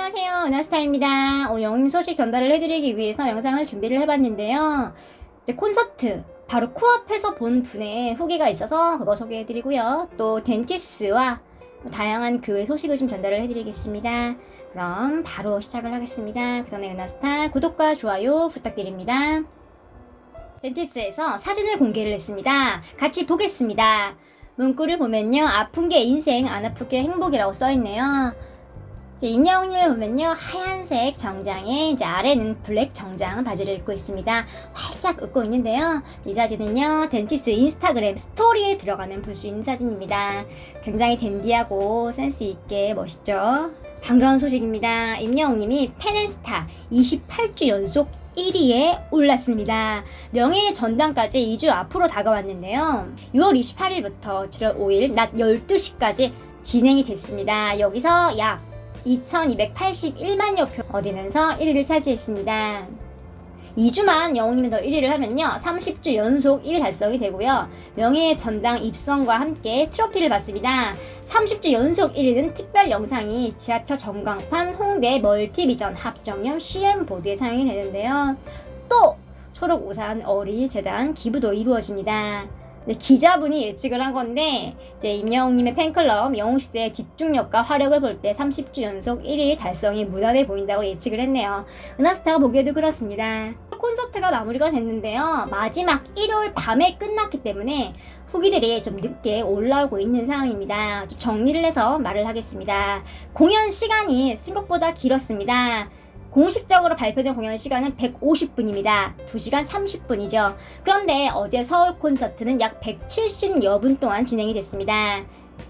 안녕하세요, 은하스타입니다. 오늘 영임 소식 전달을 해드리기 위해서 영상을 준비를 해봤는데요. 이제 콘서트 바로 코앞에서 본 분의 후기가 있어서 그거 소개해드리고요. 또 덴티스와 다양한 그 소식을 좀 전달을 해드리겠습니다. 그럼 바로 시작을 하겠습니다. 그 전에 은하스타 구독과 좋아요 부탁드립니다. 덴티스에서 사진을 공개를 했습니다. 같이 보겠습니다. 문구를 보면요, 아픈 게 인생, 안 아픈 게 행복이라고 써있네요. 임영웅을 보면요, 하얀색 정장에 이제 아래는 블랙 정장 바지를 입고 있습니다. 활짝 웃고 있는데요. 이 사진은요, 덴티스 인스타그램 스토리에 들어가면 볼 수 있는 사진입니다. 굉장히 댄디하고 센스 있게 멋있죠. 반가운 소식입니다. 임영웅님이 팬앤스타 28주 연속 1위에 올랐습니다. 명예의 전당까지 2주 앞으로 다가왔는데요. 6월 28일부터 7월 5일 낮 12시까지 진행이 됐습니다. 여기서 약 2281만여 표 얻으면서 1위를 차지했습니다. 2주만 영웅님이 더 1위를 하면요, 30주 연속 1위 달성이 되고요. 명예의 전당 입성과 함께 트로피를 받습니다. 30주 연속 1위는 특별 영상이 지하철 전광판 홍대 멀티비전 합정역 CM보드에 상영이 되는데요. 또 초록우산 어린이재단 기부도 이루어집니다. 기자분이 예측을 한 건데, 이제 임영웅님의 팬클럽 영웅시대의 집중력과 화력을 볼 때 30주 연속 1위 달성이 무난해 보인다고 예측을 했네요. 은하스타가 보기에도 그렇습니다. 콘서트가 마무리가 됐는데요, 마지막 일요일 밤에 끝났기 때문에 후기들이 좀 늦게 올라오고 있는 상황입니다. 좀 정리를 해서 말을 하겠습니다. 공연 시간이 생각보다 길었습니다. 공식적으로 발표된 공연 시간은 150분입니다. 2시간 30분이죠. 그런데 어제 서울 콘서트는 약 170여 분 동안 진행이 됐습니다.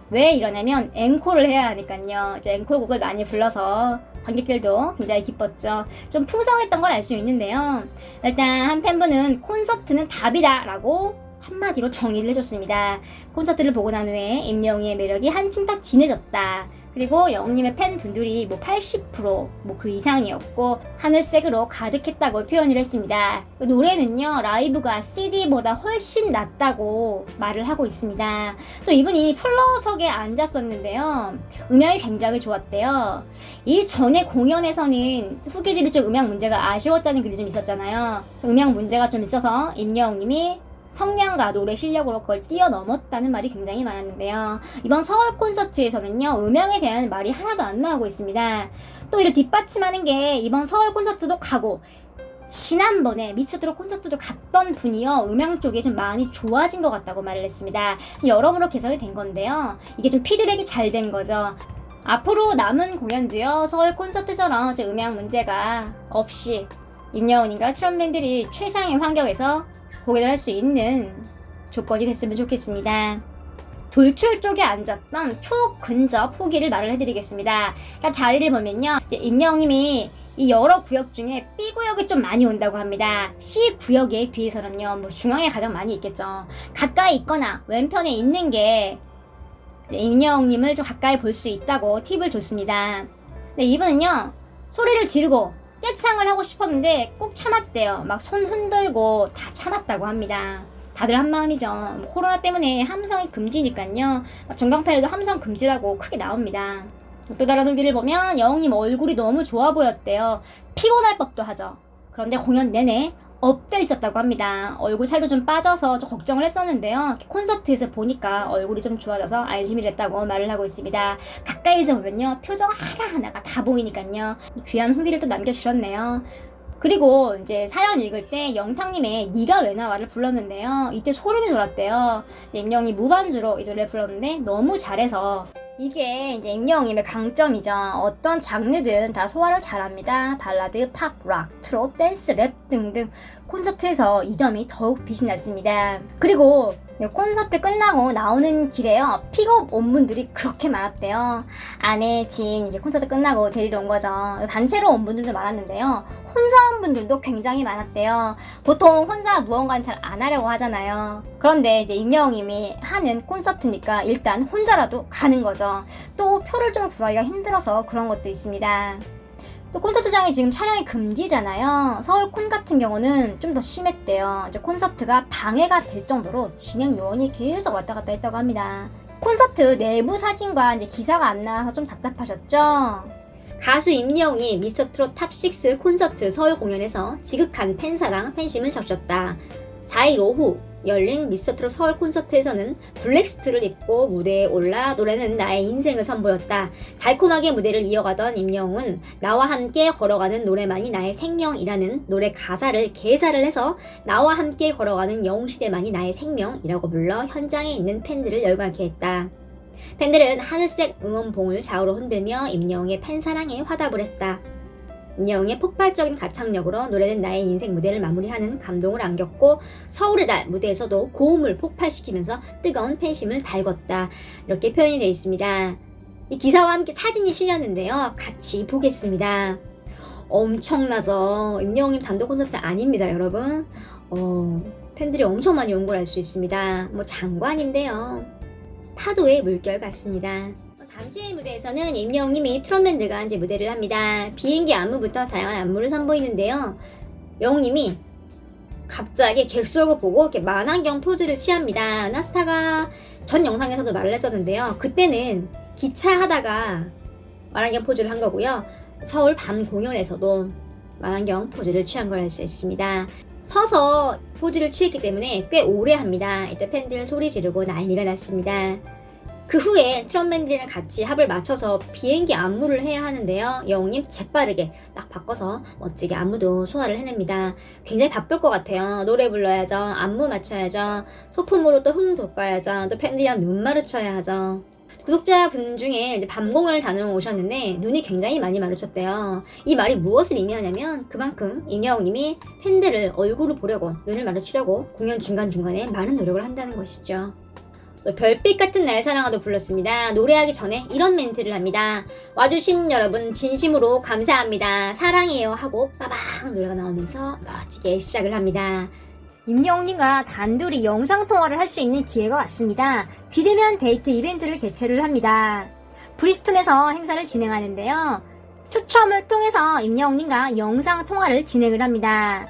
왜 이러냐면 앵콜을 해야 하니까요. 이제 앵콜곡을 많이 불러서 관객들도 굉장히 기뻤죠. 좀 풍성했던 걸 알 수 있는데요. 일단 한 팬분은 콘서트는 답이다 라고 한마디로 정의를 해줬습니다. 콘서트를 보고 난 후에 임영웅의 매력이 한층 더 진해졌다. 그리고 영웅님의 팬분들이 80% 그 이상이었고 하늘색으로 가득했다고 표현을 했습니다. 노래는요, 라이브가 CD보다 훨씬 낫다고 말을 하고 있습니다. 또 이분이 플로어석에 앉았었는데요, 음향이 굉장히 좋았대요. 이 전에 공연에서는 후기들이 좀 음향 문제가 아쉬웠다는 글이 좀 있었잖아요. 음향 문제가 좀 있어서 임영웅님이 성량과 노래 실력으로 그걸 뛰어넘었다는 말이 굉장히 많았는데요. 이번 서울 콘서트에서는요, 음향에 대한 말이 하나도 안 나오고 있습니다. 또 이를 뒷받침하는 게 이번 서울 콘서트도 가고 지난번에 미스터트롯 콘서트도 갔던 분이요, 음향 쪽이 좀 많이 좋아진 것 같다고 말을 했습니다. 여러모로 개선이 된 건데요, 이게 좀 피드백이 잘 된 거죠. 앞으로 남은 공연도요, 서울 콘서트처럼 음향 문제가 없이 임영웅님과 트롯맨들이 최상의 환경에서 공연을 할 수 있는 조건이 됐으면 좋겠습니다. 돌출 쪽에 앉았던 초근접 후기를 말을 해드리겠습니다. 그러니까 자리를 보면요, 이제 임영웅님이 이 여러 구역 중에 B구역이 좀 많이 온다고 합니다. C구역에 비해서는요, 중앙에 가장 많이 있겠죠. 가까이 있거나 왼편에 있는 게 임영웅님을 좀 가까이 볼 수 있다고 팁을 줬습니다. 근데 이분은요, 소리를 지르고 떼창을 하고 싶었는데 꾹 참았대요. 막 손 흔들고 다 참았다고 합니다. 다들 한마음이죠. 코로나 때문에 함성이 금지니까요, 전광판에도 함성 금지라고 크게 나옵니다. 또 다른 후기를 보면 영웅님 얼굴이 너무 좋아 보였대요. 피곤할 법도 하죠. 그런데 공연 내내 업돼 있었다고 합니다. 얼굴 살도 좀 빠져서 좀 걱정을 했었는데요, 콘서트에서 보니까 얼굴이 좀 좋아져서 안심이 됐다고 말을 하고 있습니다. 가까이서 보면요, 표정 하나하나가 다 보이니까요. 귀한 후기를 또 남겨주셨네요. 그리고 이제 사연 읽을 때 영탁님의 네가 왜 나와를 불렀는데요, 이때 소름이 돋았대요. 임영웅이 무반주로 이 노래를 불렀는데 너무 잘해서, 이게 이제 임영웅님의 강점이죠. 어떤 장르든 다 소화를 잘합니다. 발라드, 팝, 락, 트롯, 댄스, 랩 등등 콘서트에서 이 점이 더욱 빛이 났습니다. 그리고 콘서트 끝나고 나오는 길에요, 픽업 온 분들이 그렇게 많았대요. 아내, 지인 이제 콘서트 끝나고 데리러 온 거죠. 단체로 온 분들도 많았는데요, 혼자 온 분들도 굉장히 많았대요. 보통 혼자 무언가는 잘 안 하려고 하잖아요. 그런데 이제 임영웅님이 하는 콘서트니까 일단 혼자라도 가는 거죠. 또 표를 좀 구하기가 힘들어서 그런 것도 있습니다. 또 콘서트장이 지금 촬영이 금지잖아요. 서울 콘 같은 경우는 좀 더 심했대요. 이제 콘서트가 방해가 될 정도로 진행 요원이 계속 왔다 갔다 했다고 합니다. 콘서트 내부 사진과 이제 기사가 안 나와서 좀 답답하셨죠? 가수 임영웅이 미스터트롯 탑6 콘서트 서울 공연에서 지극한 팬사랑 팬심을 적셨다. 4일 오후 열린 미스터트롯 서울 콘서트에서는 블랙수트를 입고 무대에 올라 노래는 나의 인생을 선보였다. 달콤하게 무대를 이어가던 임영웅은 나와 함께 걸어가는 노래만이 나의 생명이라는 노래 가사를 개사를 해서 나와 함께 걸어가는 영웅시대만이 나의 생명이라고 불러 현장에 있는 팬들을 열광케 했다. 팬들은 하늘색 응원봉을 좌우로 흔들며 임영웅의 팬사랑에 화답을 했다. 임영웅의 폭발적인 가창력으로 노래는 나의 인생 무대를 마무리하는 감동을 안겼고 서울의 달 무대에서도 고음을 폭발시키면서 뜨거운 팬심을 달궜다. 이렇게 표현이 되어 있습니다. 이 기사와 함께 사진이 실렸는데요. 같이 보겠습니다. 엄청나죠. 임영웅님 단독 콘서트 아닙니다, 여러분. 팬들이 엄청 많이 온 걸 알 수 있습니다. 뭐 장관인데요. 파도의 물결 같습니다. 단체의 무대에서는 임영웅님이 트롯맨들과 이제 무대를 합니다. 비행기 안무부터 다양한 안무를 선보이는데요. 영웅님이 갑자기 객석을 보고 이렇게 만안경 포즈를 취합니다. 나스타가 전 영상에서도 말을 했었는데요. 그때는 기차 하다가 만안경 포즈를 한 거고요. 서울 밤 공연에서도 만안경 포즈를 취한 걸 알 수 있습니다. 서서 포즈를 취했기 때문에 꽤 오래 합니다. 이때 팬들 소리 지르고 난리가 났습니다. 그 후에 트롯맨들이랑 같이 합을 맞춰서 비행기 안무를 해야 하는데요. 영웅님 재빠르게 딱 바꿔서 멋지게 안무도 소화를 해냅니다. 굉장히 바쁠 것 같아요. 노래 불러야죠. 안무 맞춰야죠. 소품으로 또 흥 돋궈야죠. 또 팬들이랑 눈 마주쳐야 하죠. 구독자분 중에 이제 밤공을 다녀오셨는데 눈이 굉장히 많이 마주쳤대요. 이 말이 무엇을 의미하냐면 그만큼 임영웅님이 팬들을 얼굴을 보려고 눈을 마주치려고 공연 중간중간에 많은 노력을 한다는 것이죠. 또 별빛 같은 날 사랑하도 불렀습니다. 노래하기 전에 이런 멘트를 합니다. 와주신 여러분 진심으로 감사합니다. 사랑해요 하고 빠방 노래가 나오면서 멋지게 시작을 합니다. 임영웅님과 단둘이 영상통화를 할 수 있는 기회가 왔습니다. 비대면 데이트 이벤트를 개최를 합니다. 브리스톤에서 행사를 진행하는데요. 추첨을 통해서 임영웅님과 영상통화를 진행을 합니다.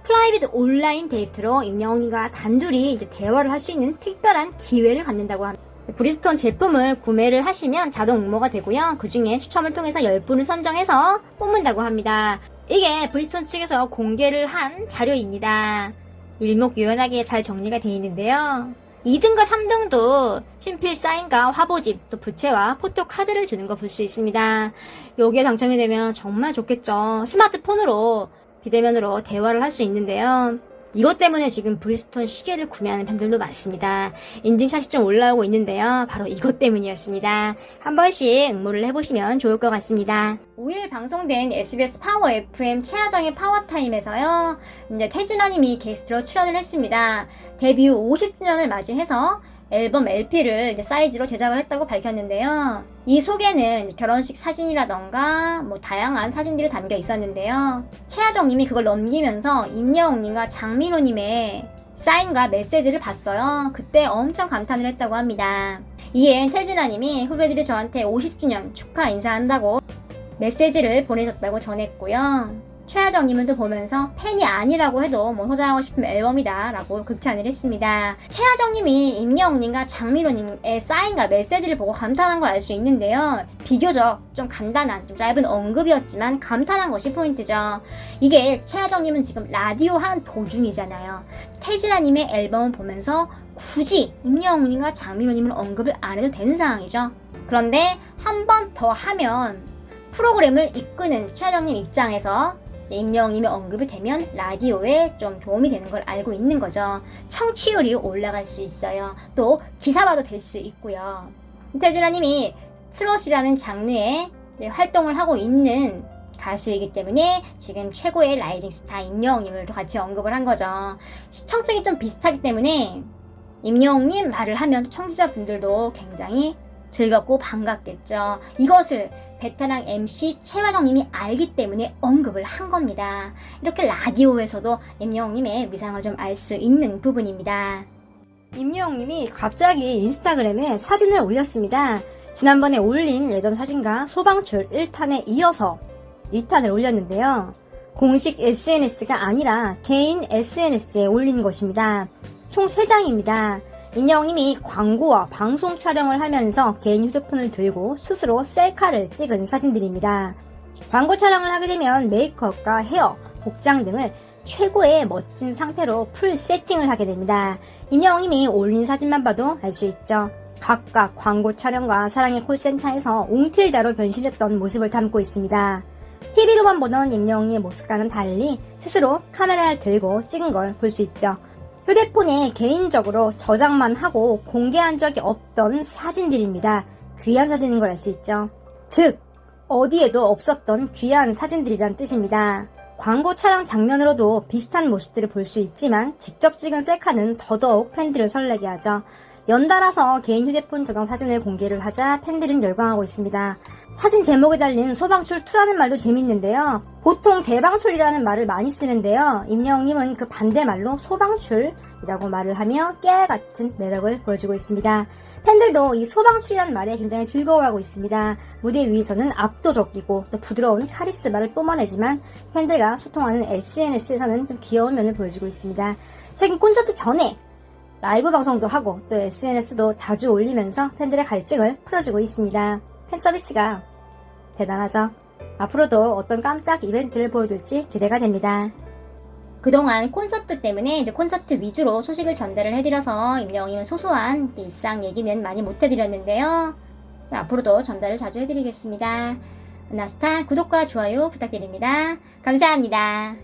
프라이빗 온라인 데이트로 임영웅님과 단둘이 이제 대화를 할 수 있는 특별한 기회를 갖는다고 합니다. 브리스톤 제품을 구매를 하시면 자동 응모가 되고요. 그 중에 추첨을 통해서 10분을 선정해서 뽑는다고 합니다. 이게 브리스톤 측에서 공개를 한 자료입니다. 일목요연하게 잘 정리가 되어 있는데요. 2등과 3등도 친필 사인과 화보집, 또 부채와 포토카드를 주는 거 볼 수 있습니다. 여기에 당첨이 되면 정말 좋겠죠. 스마트폰으로 비대면으로 대화를 할 수 있는데요. 이것 때문에 지금 브리스톤 시계를 구매하는 팬들도 많습니다. 인증샷이 좀 올라오고 있는데요. 바로 이것 때문이었습니다. 한 번씩 응모를 해보시면 좋을 것 같습니다. 5일 방송된 SBS 파워 FM 최하정의 파워타임에서요. 이제 태진아님이 게스트로 출연을 했습니다. 데뷔 후 50주년을 맞이해서 앨범 LP를 이제 사이즈로 제작을 했다고 밝혔는데요. 이 속에는 결혼식 사진이라던가 뭐 다양한 사진들이 담겨 있었는데요. 최하정님이 그걸 넘기면서 임영웅님과 장민호님의 사인과 메시지를 봤어요. 그때 엄청 감탄을 했다고 합니다. 이에 태진아님이 후배들이 저한테 50주년 축하 인사한다고 메시지를 보내줬다고 전했고요. 최하정님은 또 보면서 팬이 아니라고 해도 뭐 소장하고 싶은 앨범이다 라고 극찬을 했습니다. 최하정님이 임영웅님과 장민호님의 사인과 메시지를 보고 감탄한 걸 알 수 있는데요. 비교적 좀 간단한 좀 짧은 언급이었지만 감탄한 것이 포인트죠. 이게 최하정님은 지금 라디오 하는 도중이잖아요. 태진아님의 앨범을 보면서 굳이 임영웅님과 장민호님을 언급을 안 해도 되는 상황이죠. 그런데 한 번 더 하면 프로그램을 이끄는 최하정님 입장에서 임영웅님이 언급이 되면 라디오에 좀 도움이 되는 걸 알고 있는 거죠. 청취율이 올라갈 수 있어요. 또 기사화도 될 수 있고요. 태진아님이 트롯이라는 장르에 활동을 하고 있는 가수이기 때문에 지금 최고의 라이징 스타 임영웅님을 같이 언급을 한 거죠. 시청층이 좀 비슷하기 때문에 임영웅님 말을 하면 청취자분들도 굉장히 즐겁고 반갑겠죠. 이것을 베테랑 MC 최하정님이 알기 때문에 언급을 한 겁니다. 이렇게 라디오에서도 임영웅님의 위상을 좀 알 수 있는 부분입니다. 임영웅님이 갑자기 인스타그램에 사진을 올렸습니다. 지난번에 올린 예전 사진과 소방출 1탄에 이어서 2탄을 올렸는데요. 공식 SNS가 아니라 개인 SNS에 올린 것입니다. 총 3장입니다. 임영웅님이 광고와 방송 촬영을 하면서 개인 휴대폰을 들고 스스로 셀카를 찍은 사진들입니다. 광고 촬영을 하게 되면 메이크업과 헤어, 복장 등을 최고의 멋진 상태로 풀 세팅을 하게 됩니다. 임영웅님이 올린 사진만 봐도 알 수 있죠. 각각 광고 촬영과 사랑의 콜센터에서 옹필다로 변신했던 모습을 담고 있습니다. TV로만 보던 임영웅의 모습과는 달리 스스로 카메라를 들고 찍은 걸 볼 수 있죠. 휴대폰에 개인적으로 저장만 하고 공개한 적이 없던 사진들입니다. 귀한 사진인 걸 알 수 있죠. 즉, 어디에도 없었던 귀한 사진들이란 뜻입니다. 광고 촬영 장면으로도 비슷한 모습들을 볼 수 있지만 직접 찍은 셀카는 더더욱 팬들을 설레게 하죠. 연달아서 개인 휴대폰 저장 사진을 공개를 하자 팬들은 열광하고 있습니다. 사진 제목에 달린 소방출2라는 말도 재밌는데요. 보통 대방출이라는 말을 많이 쓰는데요. 임영웅님은 그 반대말로 소방출이라고 말을 하며 깨알 같은 매력을 보여주고 있습니다. 팬들도 이 소방출이라는 말에 굉장히 즐거워하고 있습니다. 무대 위에서는 압도적이고 또 부드러운 카리스마를 뿜어내지만 팬들과 소통하는 SNS에서는 좀 귀여운 면을 보여주고 있습니다. 최근 콘서트 전에 라이브 방송도 하고 또 SNS도 자주 올리면서 팬들의 갈증을 풀어주고 있습니다. 팬 서비스가 대단하죠. 앞으로도 어떤 깜짝 이벤트를 보여줄지 기대가 됩니다. 그동안 콘서트 때문에 이제 콘서트 위주로 소식을 전달을 해드려서 임영웅님은 소소한 일상 얘기는 많이 못해드렸는데요. 앞으로도 전달을 자주 해드리겠습니다. 나스타 구독과 좋아요 부탁드립니다. 감사합니다.